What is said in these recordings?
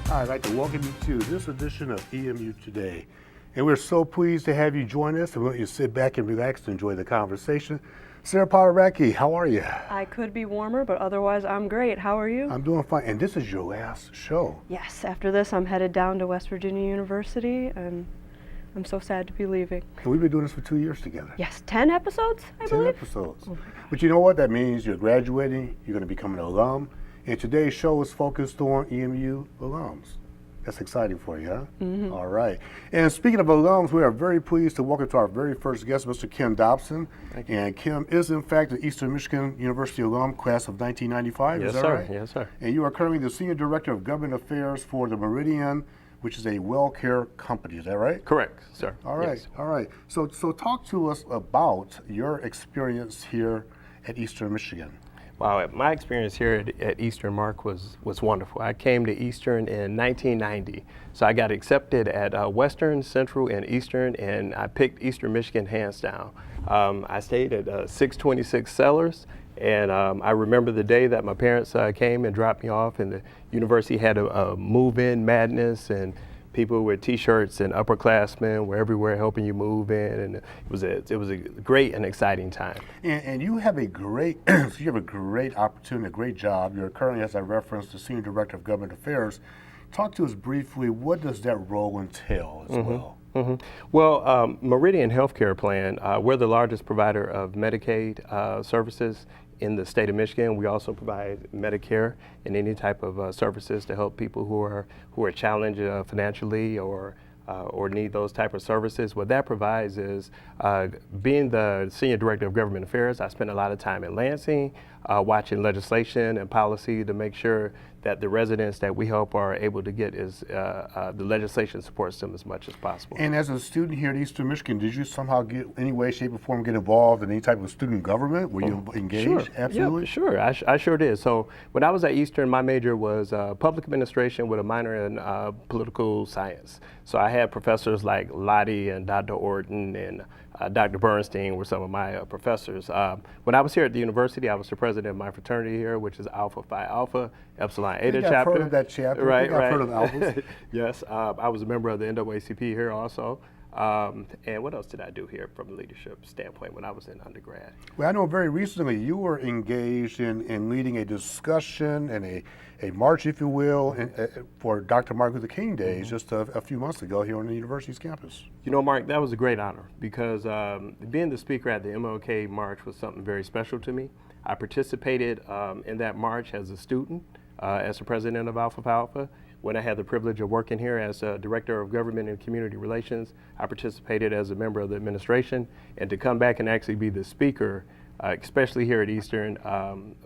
I'd like to welcome you to this edition of EMU Today. And we're so pleased to have you join us. And we want you to sit back and relax and enjoy the conversation. Sarah Polaracki, how are you? I could be warmer, but otherwise I'm great. How are you? I'm doing fine. And this is your last show. Yes, after this I'm headed down to West Virginia University, and I'm so sad to be leaving. And we've been doing this for 2 years together. Yes, 10 episodes, I 10 believe. episodes. Oh But you know what? That means you're graduating, you're going to become an alum. And today's show is focused on EMU alums. That's exciting for you, huh? Mm-hmm. All right. And speaking of alums, we are very pleased to welcome to our very first guest, Mr. Kenneth Dobson. And Kim is, in fact, an Eastern Michigan University alum, class of 1995. Yes, is that sir. right? Yes, sir. And you are currently the Senior Director of Government Affairs for the Meridian, which is a well care company. Is that right? Correct, sir. All right. Yes. All right. So talk to us about your experience here at Eastern Michigan. Wow, my experience here at Eastern, Mark, was wonderful. I came to Eastern in 1990. So I got accepted at Western, Central, and Eastern, and I picked Eastern Michigan hands down. I stayed at 626 Sellers, and I remember the day that my parents came and dropped me off, and the university had a move-in madness, and people with T-shirts and upperclassmen were everywhere helping you move in, and it was a great and exciting time. And you have a great opportunity, a great job. You're currently, as I referenced, the Senior Director of Government Affairs. Talk to us briefly. What does that role entail as well? Mm-hmm. Well, Meridian Healthcare Plan, we're the largest provider of Medicaid services in the state of Michigan. We also provide Medicare and any type of services to help people who are challenged financially or need those type of services. What that provides is, being the Senior Director of Government Affairs, I spend a lot of time in Lansing, watching legislation and policy to make sure that the residents that we help are able to get the legislation supports them as much as possible. And as a student here at Eastern Michigan, did you somehow get any way, shape, or form get involved in any type of student government? Were you engaged? Sure. Absolutely. Yep, sure. I sure did. So when I was at Eastern, my major was public administration with a minor in political science. So I had professors like Lottie and Dr. Orton and Dr. Bernstein were some of my professors. When I was here at the university, I was the president of my fraternity here, which is Alpha Phi Alpha, Epsilon Eta chapter. I've heard of that chapter. Right, I've heard of Alphas. Yes, I was a member of the NAACP here also. And what else did I do here from a leadership standpoint when I was in undergrad? Well, I know very recently you were engaged in leading a discussion and a march, if you will, for Dr. Martin Luther King Days just a few months ago here on the university's campus. You know, Mark, that was a great honor because being the speaker at the MLK March was something very special to me. I participated in that march as a student, as the president of Alpha Phi Alpha. When I had the privilege of working here as a Director of Government and Community Relations, I participated as a member of the administration, and to come back and actually be the speaker, especially here at Eastern,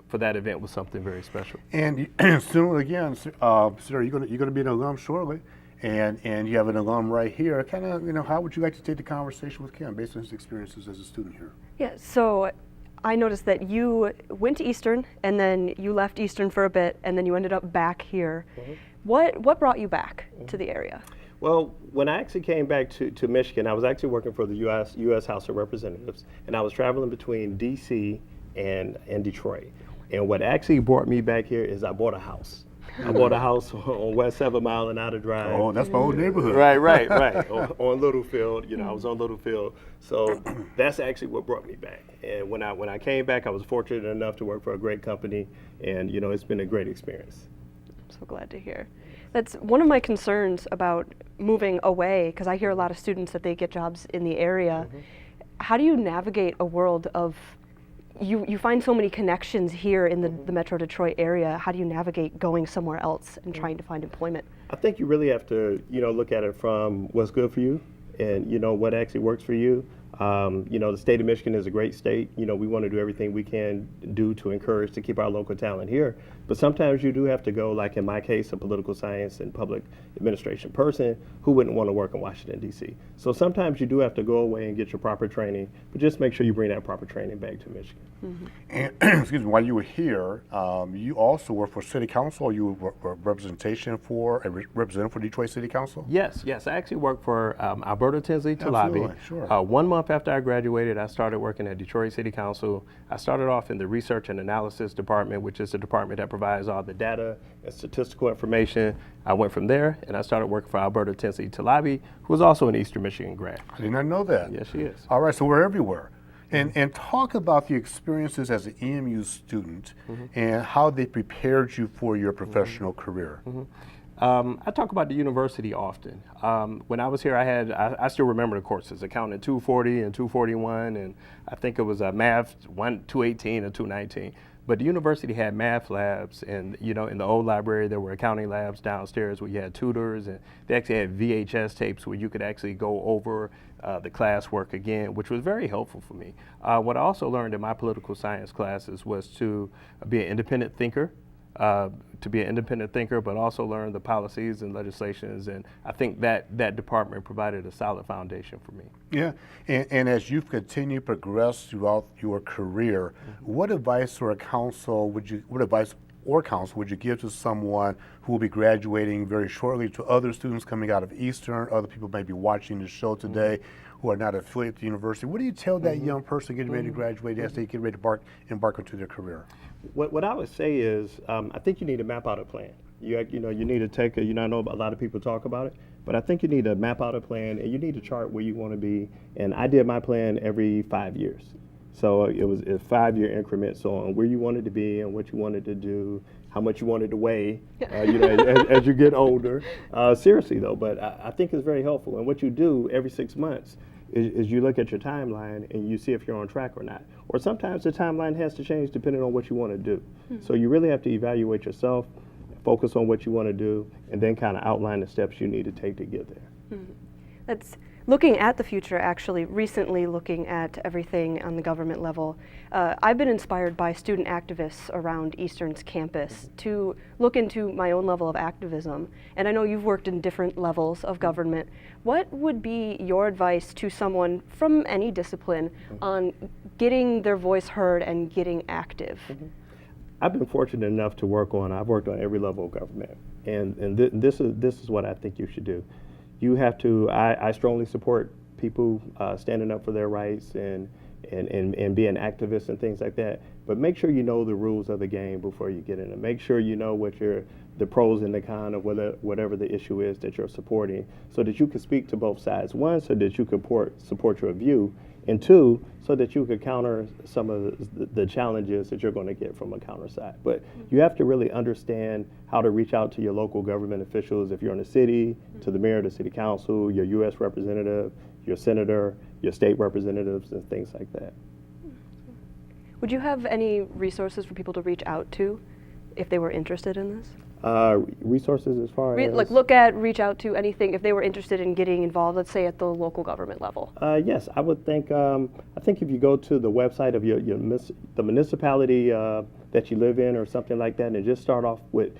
for that event was something very special. And soon again, Sarah, you're going to be an alum shortly, and you have an alum right here. Kind of, how would you like to take the conversation with Kim based on his experiences as a student here? Yeah, so I noticed that you went to Eastern, and then you left Eastern for a bit, and then you ended up back here. Mm-hmm. What brought you back to the area? Well, when I actually came back to Michigan, I was actually working for the U.S. House of Representatives, and I was traveling between D.C. and Detroit. And what actually brought me back here is I bought a house. I bought a house on West 7 Mile and Outer Drive. Oh, that's my old neighborhood. Right. on Littlefield, I was on Littlefield. So that's actually what brought me back. And when I came back, I was fortunate enough to work for a great company, and it's been a great experience. So glad to hear. That's one of my concerns about moving away, because I hear a lot of students that they get jobs in the area. Mm-hmm. How do you navigate a world of, you find so many connections here in the Metro Detroit area. How do you navigate going somewhere else and trying to find employment? I think you really have to, look at it from what's good for you and, what actually works for you. The state of Michigan is a great state. We want to do everything we can do to encourage to keep our local talent here. But sometimes you do have to go, like in my case, a political science and public administration person who wouldn't want to work in Washington, D.C. So sometimes you do have to go away and get your proper training, but just make sure you bring that proper training back to Michigan. Mm-hmm. And excuse me, while you were here, you also worked for City Council. You were representative for Detroit City Council? Yes. I actually worked for Alberta Tinsley Talabi. Sure. 1 month after I graduated, I started working at Detroit City Council. I started off in the Research and Analysis Department, which is the department that provides all the data and statistical information. I went from there and I started working for Alberta Tinsley Talabi, who is also an Eastern Michigan grad. I did not know that. Yes, she is. All right, so we're everywhere. And talk about the experiences as an EMU student and how they prepared you for your professional career. I talk about the university often. When I was here, I still remember the courses, accounting 240 and 241, and I think it was math 218 and 219. But the university had math labs, and in the old library there were accounting labs downstairs where you had tutors, and they actually had VHS tapes where you could actually go over the classwork again, which was very helpful for me. What I also learned in my political science classes was to be an independent thinker. But also learn the policies and legislations, and I think that department provided a solid foundation for me. Yeah, and as you've continued to progress throughout your career, what advice or counsel would you give to someone who will be graduating very shortly, to other students coming out of Eastern, other people may be watching the show today who are not affiliated with the university? What do you tell that young person getting ready to graduate as they get ready to embark into their career? What I would say is, I think you need to map out a plan. You need to take I know a lot of people talk about it, but I think you need to map out a plan and you need to chart where you want to be. And I did my plan every 5 years. So it was a 5-year increments on where you wanted to be and what you wanted to do, how much you wanted to weigh, as you get older. Seriously though, but I think it's very helpful. And what you do every 6 months is you look at your timeline and you see if you're on track or not. Or sometimes the timeline has to change depending on what you want to do. So you really have to evaluate yourself, focus on what you want to do, and then kind of outline the steps you need to take to get there. That's looking at the future, actually, recently looking at everything on the government level. I've been inspired by student activists around Eastern's campus to look into my own level of activism. And I know you've worked in different levels of government. What would be your advice to someone from any discipline on getting their voice heard and getting active? I've been fortunate enough to I've worked on every level of government. And this is what I think you should do. You have to, I strongly support people standing up for their rights and being activists and things like that. But make sure you know the rules of the game before you get in it. Make sure you know what the pros and the cons of whatever the issue is that you're supporting, so that you can speak to both sides. One, so that you can support your view, and two, so that you could counter some of the challenges that you're going to get from a counter side. But you have to really understand how to reach out to your local government officials if you're in the city, to the mayor, the city council, your U.S. representative, your senator, your state representatives, and things like that. Would you have any resources for people to reach out to if they were interested in this? Resources as far as? Reach out to anything if they were interested in getting involved, let's say at the local government level. Yes, I would think, I think if you go to the website of the municipality that you live in or something like that, and just start off with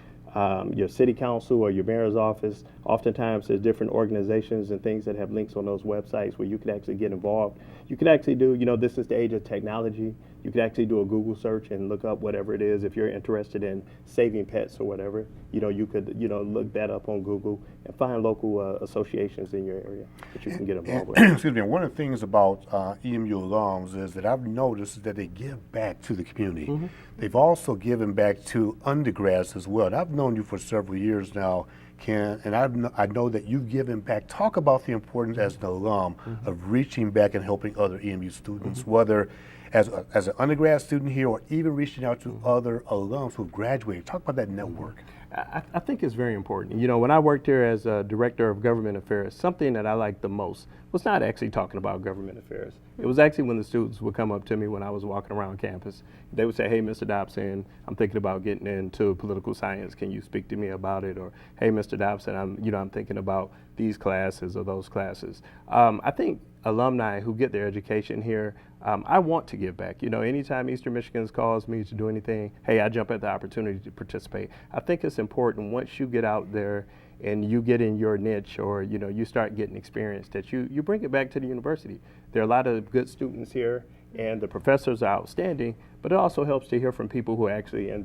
your city council or your mayor's office, oftentimes there's different organizations and things that have links on those websites where you can actually get involved. You can actually do, this is the age of technology. You could actually do a Google search and look up whatever it is. If you're interested in saving pets or whatever, you could, look that up on Google and find local associations in your area that you can get involved with. Excuse me, one of the things about EMU alums is that I've noticed that they give back to the community. They've also given back to undergrads as well. And I've known you for several years now, Ken, and I know that you've given back. Talk about the importance as an alum of reaching back and helping other EMU students, whether as an undergrad student here or even reaching out to other alums who've graduated. Talk about that network. I think it's very important. When I worked here as a director of government affairs, something that I liked the most was not actually talking about government affairs. It was actually when the students would come up to me when I was walking around campus. They would say, "Hey, Mr. Dobson, I'm thinking about getting into political science. Can you speak to me about it?" Or, "Hey, Mr. Dobson, I'm thinking about these classes or those classes." I think alumni who get their education here, I want to give back. Anytime Eastern Michigan calls me to do anything, hey, I jump at the opportunity to participate. I think it's important once you get out there and you get in your niche, or you start getting experience, that you bring it back to the university. There are a lot of good students here and the professors are outstanding, but it also helps to hear from people who are actually in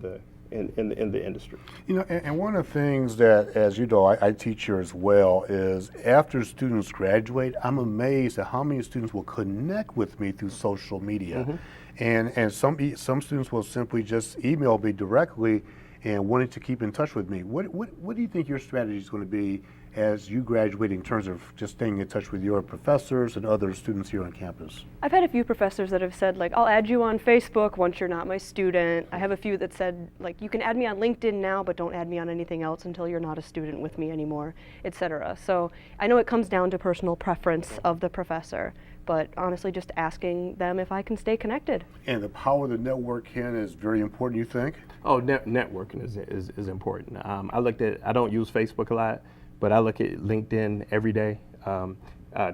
in the industry. You know, and one of the things that, as you know, I teach here as well, is after students graduate, I'm amazed at how many students will connect with me through social media. And some students will simply just email me directly and wanting to keep in touch with me. What do you think your strategy is going to be as you graduate in terms of just staying in touch with your professors and other students here on campus? I've had a few professors that have said, like, I'll add you on Facebook once you're not my student. I have a few that said, like, you can add me on LinkedIn now, but don't add me on anything else until you're not a student with me anymore, etc. So I know it comes down to personal preference of the professor, but honestly just asking them if I can stay connected. And the power of the network, Ken, is very important, you think? Oh, networking is important. I don't use Facebook a lot, but I look at LinkedIn every day,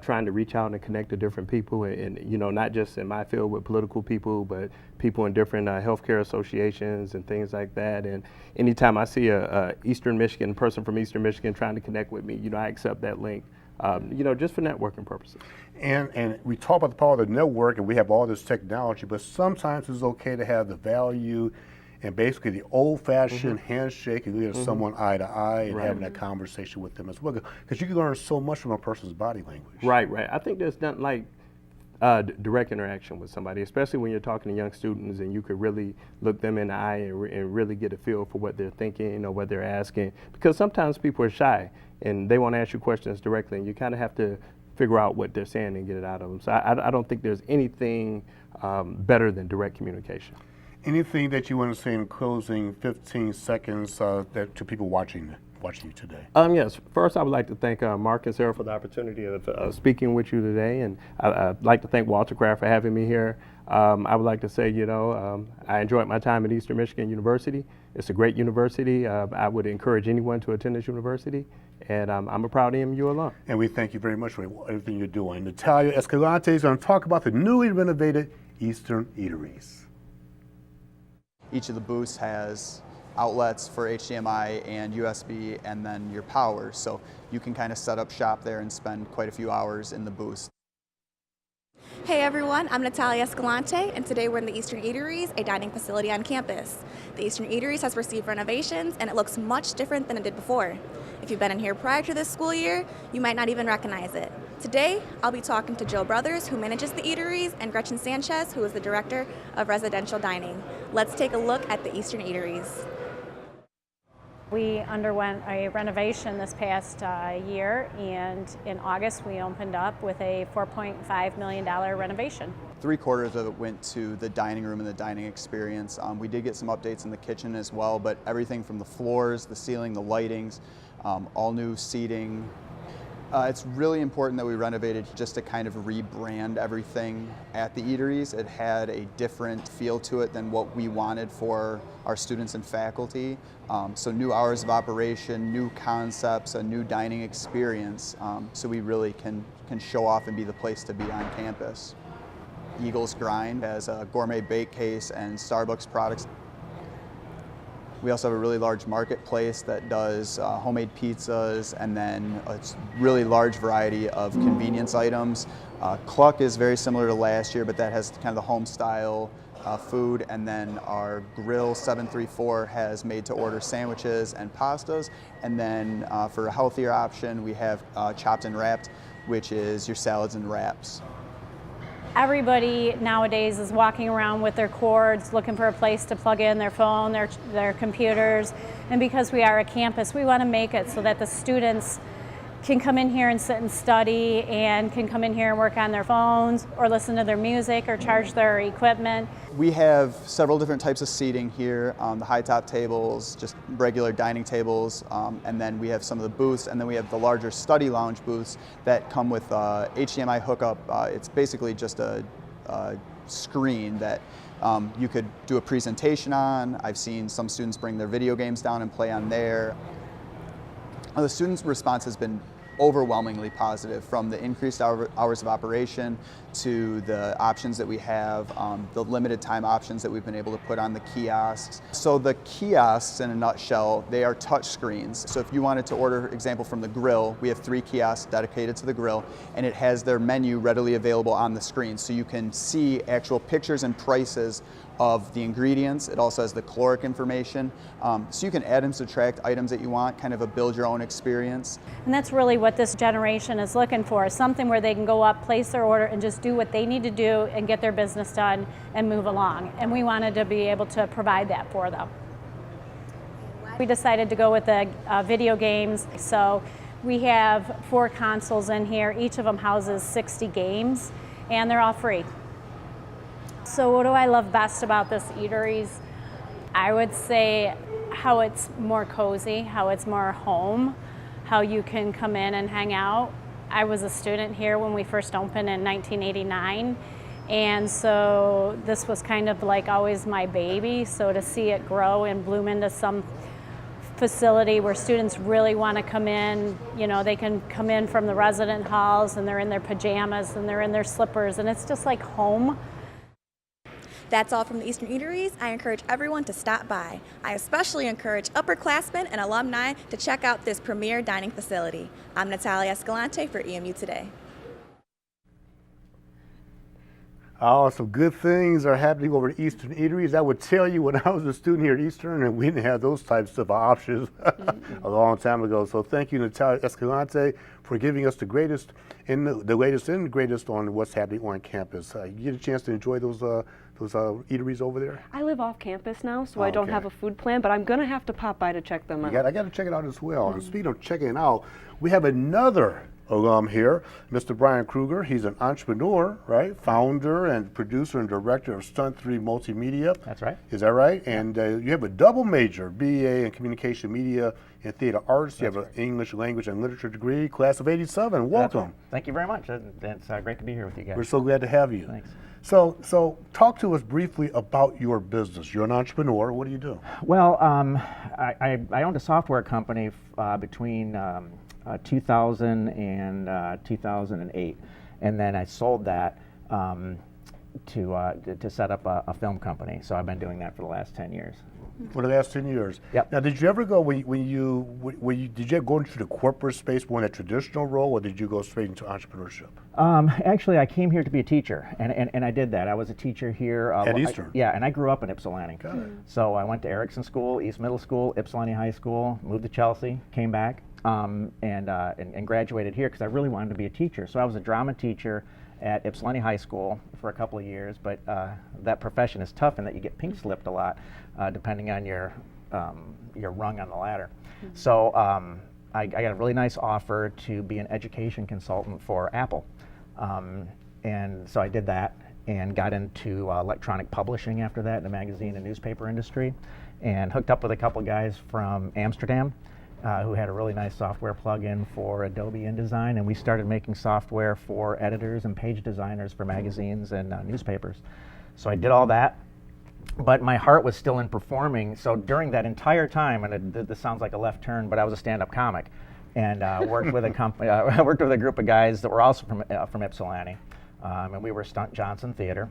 trying to reach out and connect to different people, and you know, not just in my field with political people, but people in different healthcare associations and things like that. And anytime I see a person from Eastern Michigan trying to connect with me, you know, I accept that link, you know, just for networking purposes. And we talk about the power of the network, and we have all this technology, but sometimes it's okay to have the value and basically the old-fashioned handshake and looking at someone eye to eye and having that conversation with them as well, because you can learn so much from a person's body language. Right. I think there's nothing like direct interaction with somebody, especially when you're talking to young students and you could really look them in the eye and really get a feel for what they're thinking or what they're asking, because sometimes people are shy and they want to ask you questions directly, and you kind of have to figure out what they're saying and get it out of them. So I don't think there's anything better than direct communication. Anything that you want to say in closing 15 seconds to people watching you today? Yes. First, I would like to thank Mark and Sarah for the opportunity of speaking with you today, and I'd like to thank Walter Kraft for having me here. I would like to say, you know, I enjoyed my time at Eastern Michigan University. It's a great university. I would encourage anyone to attend this university, and I'm a proud EMU alum. And we thank you very much for everything you're doing. Natalia Escalante is going to talk about the newly renovated Eastern Eateries. Each of the booths has outlets for HDMI and USB, and then your power. So you can kind of set up shop there and spend quite a few hours in the booths. Hey everyone, I'm Natalia Escalante, and today we're in the Eastern Eateries, a dining facility on campus. The Eastern Eateries has received renovations, and it looks much different than it did before. If you've been in here prior to this school year, you might not even recognize it. Today, I'll be talking to Joe Brothers, who manages the Eateries, and Gretchen Sanchez, who is the Director of Residential Dining. Let's take a look at the Eastern Eateries. We underwent a renovation this past year, and in August we opened up with a $4.5 million renovation. 3/4 of it went to the dining room and the dining experience. We did get some updates in the kitchen as well, but everything from the floors, the ceiling, the lightings, all new seating. It's really important that we renovated just to kind of rebrand everything at the Eateries. It had a different feel to it than what we wanted for our students and faculty. So new hours of operation, new concepts, a new dining experience, so we really can show off and be the place to be on campus. Eagles Grind has a gourmet bake case and Starbucks products. We also have a really large marketplace that does homemade pizzas, and then a really large variety of convenience items. Cluck is very similar to last year, but that has kind of the home style food. And then our Grill 734 has made to order sandwiches and pastas. And then for a healthier option, we have Chopped and Wrapped, which is your salads and wraps. Everybody nowadays is walking around with their cords, looking for a place to plug in their phone, their computers. And because we are a campus, we want to make it so that the students can come in here and sit and study, and can come in here and work on their phones or listen to their music or charge their equipment. We have several different types of seating here, the high top tables, just regular dining tables, and then we have some of the booths, and then we have the larger study lounge booths that come with HDMI hookup. It's basically just a screen that you could do a presentation on. I've seen some students bring their video games down and play on there. The students' response has been overwhelmingly positive, from the increased hours of operation to the options that we have, the limited time options that we've been able to put on the kiosks. So the kiosks, in a nutshell, they are touch screens. So if you wanted to order, example, from the grill, we have 3 kiosks dedicated to the grill, and it has their menu readily available on the screen. So you can see actual pictures and prices of the ingredients. It also has the caloric information. So you can add and subtract items that you want, kind of a build your own experience. And that's really what this generation is looking for, something where they can go up, place their order, and just do what they need to do and get their business done and move along. And we wanted to be able to provide that for them. We decided to go with the video games. So we have 4 consoles in here. Each of them houses 60 games, and they're all free. So what do I love best about this Eateries? I would say how it's more cozy, how it's more home, how you can come in and hang out. I was a student here when we first opened in 1989, and so this was kind of like always my baby. So to see it grow and bloom into some facility where students really want to come in, you know, they can come in from the resident halls and they're in their pajamas and they're in their slippers, and it's just like home. That's all from the Eastern Eateries. I encourage everyone to stop by. I especially encourage upperclassmen and alumni to check out this premier dining facility. I'm Natalia Escalante for EMU Today. Oh, some good things are happening over at Eastern Eateries. I would tell you when I was a student here at Eastern, and we didn't have those types of options a long time ago. So thank you, Natalia Escalante, for giving us the latest and the greatest on what's happening on campus. You get a chance to enjoy those eateries over there? I live off campus now, so I don't have a food plan, but I'm going to have to pop by to check them out. I got to check it out as well. And speaking of checking it out, we have another alum here, Mr. Brian Kruger. He's an entrepreneur, right? Founder and producer and director of Stunt3 Multimedia. That's right. Is that right? Yeah. And you have a double major, BA in Communication Media and Theater Arts. You have an English Language and Literature degree, class of '87. Welcome. Right. Thank you very much. It's great to be here with you guys. We're so glad to have you. Thanks. So talk to us briefly about your business. You're an entrepreneur. What do you do? Well, I owned a software company between 2000 and 2008, and then I sold that to set up a film company. So I've been doing that for the last 10 years. For the last 10 years. Yep. Now, did you ever go did you go into the corporate space more in a traditional role, or did you go straight into entrepreneurship? Actually, I came here to be a teacher, and I did that. I was a teacher here at Eastern. And I grew up in Ypsilanti. Got it. So I went to Erickson School, East Middle School, Ypsilanti High School, moved to Chelsea, came back, and graduated here because I really wanted to be a teacher. So I was a drama teacher at Ypsilanti High School for a couple of years, but that profession is tough in that you get pink slipped a lot, depending on your rung on the ladder. So I got a really nice offer to be an education consultant for Apple, and so I did that and got into electronic publishing after that in the magazine and newspaper industry, and hooked up with a couple guys from Amsterdam who had a really nice software plugin for Adobe InDesign, and we started making software for editors and page designers for magazines and newspapers. So I did all that, but my heart was still in performing. So during that entire time, and this sounds like a left turn, but I was a stand-up comic, and worked with a company. I worked with a group of guys that were also from Ypsilanti, and we were Stunt Johnson Theater.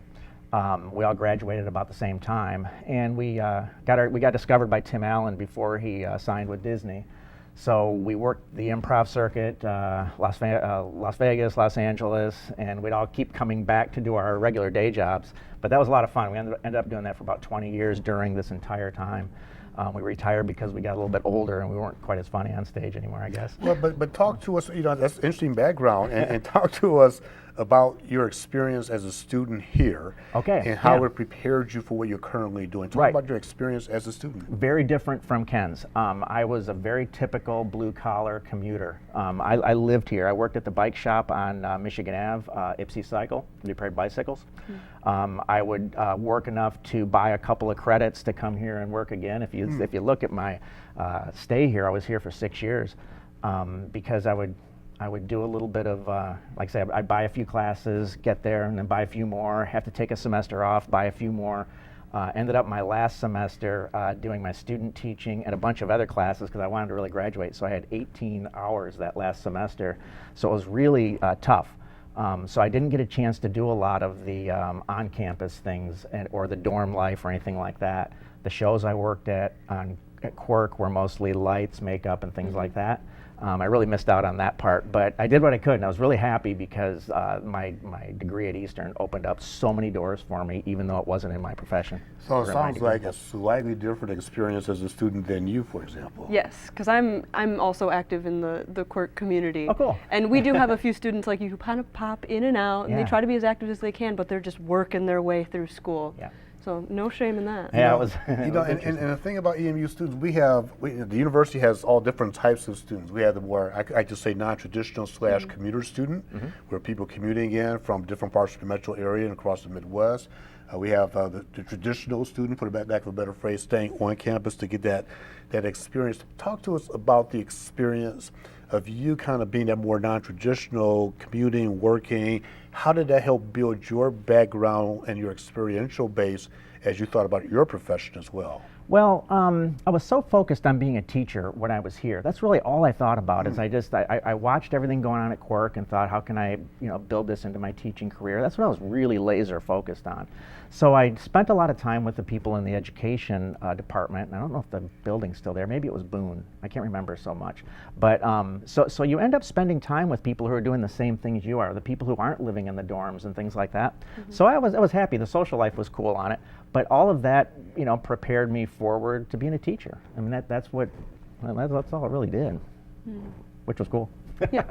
We all graduated about the same time, and we got discovered by Tim Allen before he signed with Disney. So we worked the improv circuit, Las Vegas, Los Angeles, and we'd all keep coming back to do our regular day jobs. But that was a lot of fun. We ended up doing that for about 20 years during this entire time. We retired because we got a little bit older and we weren't quite as funny on stage anymore, I guess. Well, but talk to us, that's an interesting background, and talk to us about your experience as a student here. Okay. And how it prepared you for what you're currently doing. Talk about your experience as a student. Very different from Ken's. I was a very typical blue-collar commuter. I lived here. I worked at the bike shop on Michigan Ave, Ipsy Cycle, repaired bicycles. I would work enough to buy a couple of credits to come here and work again. If you look at my stay here, I was here for 6 years because I would do a little bit of, like I say, I'd buy a few classes, get there, and then buy a few more, have to take a semester off, buy a few more. Ended up my last semester doing my student teaching and a bunch of other classes because I wanted to really graduate. So I had 18 hours that last semester. So it was really tough. So I didn't get a chance to do a lot of the on-campus things or the dorm life or anything like that. The shows I worked at Quirk were mostly lights, makeup, and things like that. I really missed out on that part, but I did what I could, and I was really happy because my degree at Eastern opened up so many doors for me, even though it wasn't in my profession. So it sounds like a slightly different experience as a student than you, for example. Yes, because I'm also active in the Quirk community. Oh, cool. And we do have a few students like you who kind of pop in and out, and they Yeah. try to be as active as they can, but they're just working their way through school. Yeah. So no shame in that. Yeah, it was. You know, and the thing about EMU students, the university has all different types of students. We have the more, I just say non-traditional / commuter student, where people commuting in from different parts of the metro area and across the Midwest. We have the traditional student, for the lack of a better phrase, staying on campus to get that experience. Talk to us about the experience of you kind of being that more non-traditional, commuting, working. How did that help build your background and your experiential base as you thought about your profession as well? Well, I was so focused on being a teacher when I was here. That's really all I thought about. Is I watched everything going on at Quirk and thought, how can I, build this into my teaching career? That's what I was really laser focused on. So I spent a lot of time with the people in the education department. And I don't know if the building's still there. Maybe it was Boone. I can't remember so much. But so you end up spending time with people who are doing the same things you are, the people who aren't living in the dorms and things like that. So I was happy. The social life was cool on it. But all of that, prepared me forward to being a teacher. I mean, that's all it really did, which was cool. Yeah.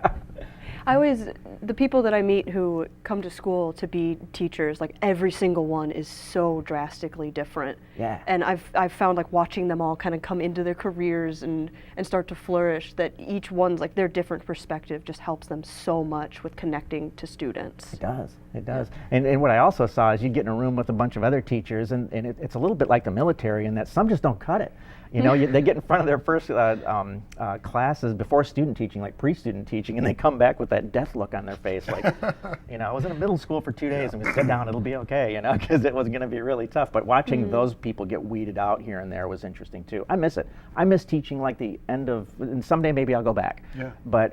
The people that I meet who come to school to be teachers, like every single one is so drastically different. Yeah. And I've found like watching them all kind of come into their careers and start to flourish, that each one's like their different perspective just helps them so much with connecting to students. It does. And what I also saw is you get in a room with a bunch of other teachers and it's a little bit like the military in that some just don't cut it. They get in front of their first classes before student teaching, like pre-student teaching, and they come back with that death look on their face, like, I was in a middle school for 2 days, and we sit down, it'll be okay, because it was going to be really tough. But watching those people get weeded out here and there was interesting too. I miss it. I miss teaching like the end of, and someday maybe I'll go back. Yeah. But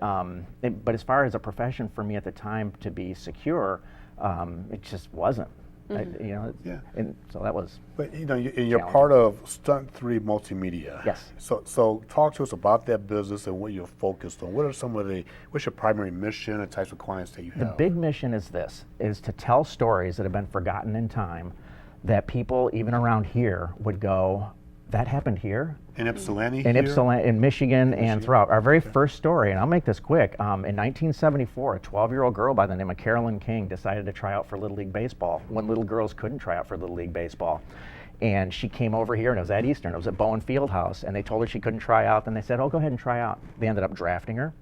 as far as a profession for me at the time to be secure, it just wasn't. And so that was. But you're part of Stunt3 Multimedia. Yes. So talk to us about that business and what you're focused on. What's your primary mission and types of clients that you have? The big mission is to tell stories that have been forgotten in time, that people even around here would go, that happened here? In Ypsilanti in here? Ypsilanti, in Michigan, and throughout. Our very first story, and I'll make this quick, in 1974, a 12-year-old girl by the name of Carolyn King decided to try out for Little League Baseball when little girls couldn't try out for Little League Baseball. And she came over here, and it was at Eastern, it was at Bowen Fieldhouse, and they told her she couldn't try out, and they said, oh, go ahead and try out. They ended up drafting her.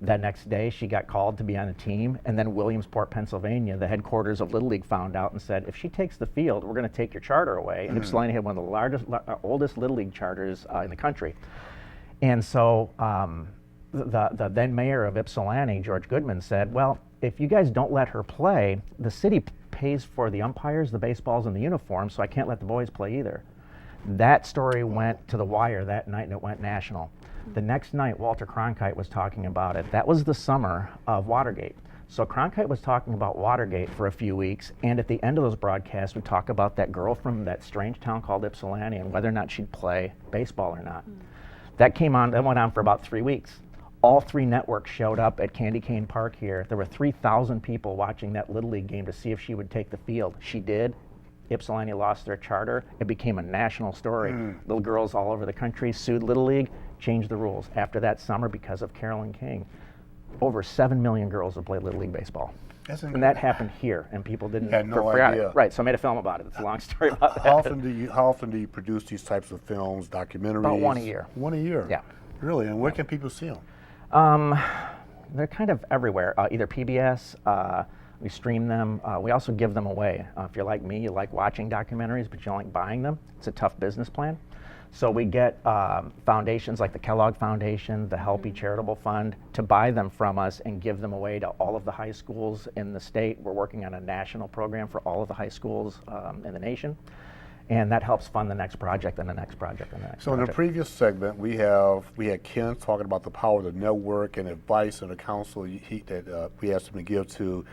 That next day, she got called to be on the team, and then Williamsport, Pennsylvania, the headquarters of Little League, found out and said, if she takes the field, we're going to take your charter away. And Ypsilanti had one of the oldest Little League charters in the country. And so the then mayor of Ypsilanti, George Goodman, said, well, if you guys don't let her play, the city pays for the umpires, the baseballs, and the uniforms, so I can't let the boys play either. That story went to the wire that night, and it went national. The next night, Walter Cronkite was talking about it. That was the summer of Watergate. So Cronkite was talking about Watergate for a few weeks, and at the end of those broadcasts, would talk about that girl from that strange town called Ypsilanti and whether or not she'd play baseball or not. That went on for about 3 weeks. All 3 networks showed up at Candy Cane Park here. There were 3,000 people watching that Little League game to see if she would take the field. She did. Ypsilanti lost their charter. It became a national story. Little girls all over the country sued Little League, changed the rules. After that summer, because of Carolyn King, over 7 million girls have played Little League baseball. And that happened here, and people didn't. Had no forgot idea. it. Right, so I made a film about it. It's a long story about that. How often do you produce these types of films, documentaries? About 1 a year. 1 a year? Yeah. Really? And where can people see them? They're kind of everywhere, either PBS, we stream them. We also give them away. If you're like me, you like watching documentaries, but you don't like buying them. It's a tough business plan. So we get foundations like the Kellogg Foundation, the Helpy Charitable Fund, to buy them from us and give them away to all of the high schools in the state. We're working on a national program for all of the high schools in the nation. and that helps fund the next project and the next project and the next So in project. the previous segment, we had Ken talking about the power of the network and advice and the counsel that we asked him to give to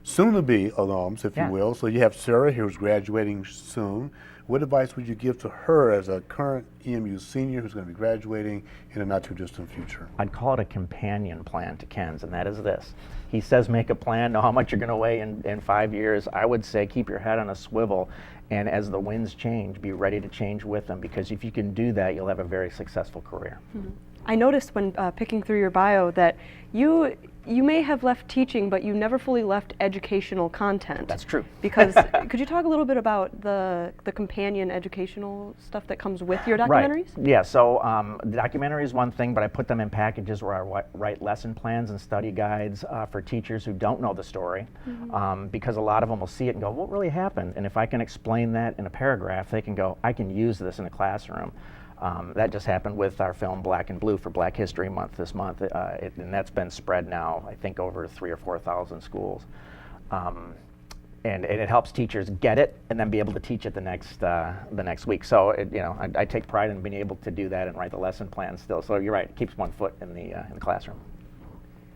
soon-to-be alums, if Yeah. you will. So you have Sarah here who's graduating soon. What advice would you give to her as a current EMU senior who's going to be graduating in a not-too-distant future? I'd call it a companion plan to Ken's, and that is this. He says make a plan, know how much you're going to weigh in 5 years. I would say keep your head on a swivel, and as the winds change, be ready to change with them, because if you can do that, you'll have a very successful career. Mm-hmm. I noticed when picking through your bio that you may have left teaching, but you never fully left educational content. That's true. Because could you talk a little bit about the companion educational stuff that comes with your documentaries? Right. Yeah, so the documentary is one thing, but I put them in packages where I write lesson plans and study guides for teachers who don't know the story, because a lot of them will see it and go, what really happened? And if I can explain that in a paragraph, they can go, I can use this in a classroom. That just happened with our film Black and Blue for Black History Month this month, and that's been spread now, I think, over 3,000 or 4,000 schools. And it helps teachers get it and then be able to teach it the next week. So I take pride in being able to do that and write the lesson plan still. So you're right, it keeps one foot in the classroom.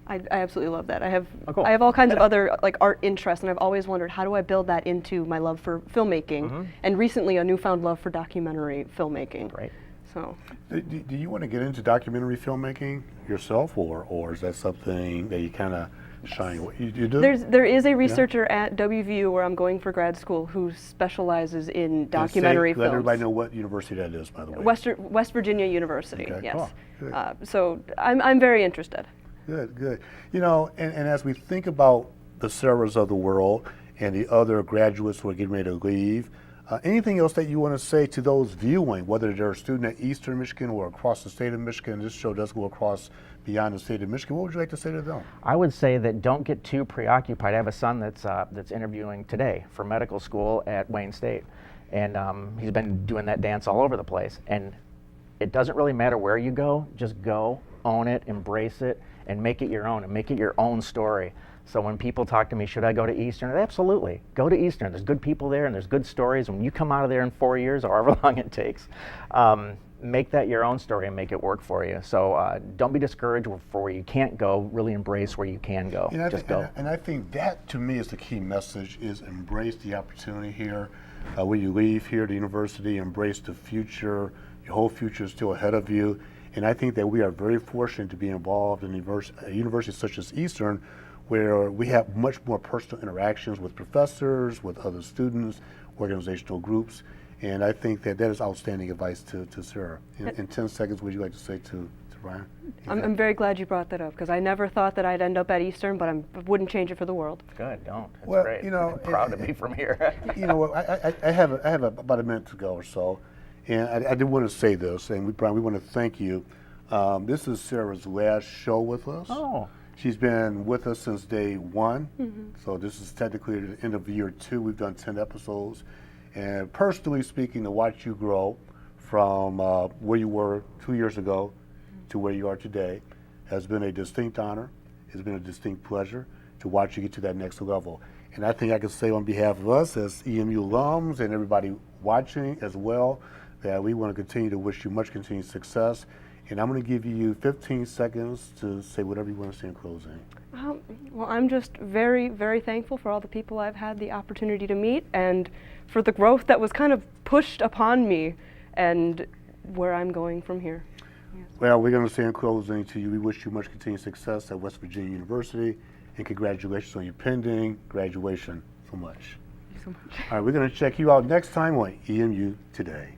I absolutely love that. I have cool. I have all kinds of other art interests, and I've always wondered, how do I build that into my love for filmmaking, and recently a newfound love for documentary filmmaking. Great. So, Do you want to get into documentary filmmaking yourself, or is that something that you kind of shine? You do? there is a researcher at WVU where I'm going for grad school who specializes in documentary films. Let everybody know what university that is, by the way. West Virginia University. Okay, yes. cool. Good. So I'm very interested. Good. And as we think about the Sarahs of the world and the other graduates who are getting ready to leave, anything else that you want to say to those viewing, whether they're a student at Eastern Michigan or across the state of Michigan? This show does go across beyond the state of Michigan. What would you like to say to them? I would say that don't get too preoccupied. I have a son that's interviewing today for medical school at Wayne State, and he's been doing that dance all over the place. And it doesn't really matter where you go, just go, own it, embrace it, and make it your own, and make it your own story. So when people talk to me, should I go to Eastern? Absolutely, go to Eastern. There's good people there and there's good stories. When you come out of there in 4 years, or however long it takes, make that your own story and make it work for you. So don't be discouraged for where you can't go, really embrace where you can go. Just go. And I think that, to me, is the key message, is embrace the opportunity here. When you leave here, the university, embrace the future. Your whole future is still ahead of you. And I think that we are very fortunate to be involved in a university such as Eastern, where we have much more personal interactions with professors, with other students, organizational groups. And I think that is outstanding advice to Sarah. In 10 seconds, would you like to say to Ryan? I'm very glad you brought that up, because I never thought that I'd end up at Eastern, but I wouldn't change it for the world. Good, don't. That's Well, great. you know, I'm proud to be from here. You know what, I have about a minute to go or so. And I did want to say this, and Brian, we want to thank you. This is Sarah's last show with us. Oh. She's been with us since day one, so this is technically the end of year 2. We've done 10 episodes. And personally speaking, to watch you grow from where you were 2 years ago to where you are today has been a distinct honor. It's been a distinct pleasure to watch you get to that next level. And I think I can say on behalf of us as EMU alums and everybody watching as well, that we want to continue to wish you much continued success. And I'm going to give you 15 seconds to say whatever you want to say in closing. Well, I'm just very, very thankful for all the people I've had the opportunity to meet, and for the growth that was kind of pushed upon me, and where I'm going from here. Yes. Well, we're going to say in closing to you, we wish you much continued success at West Virginia University, and congratulations on your pending graduation so much. Thank you so much. All right, we're going to check you out next time on EMU Today.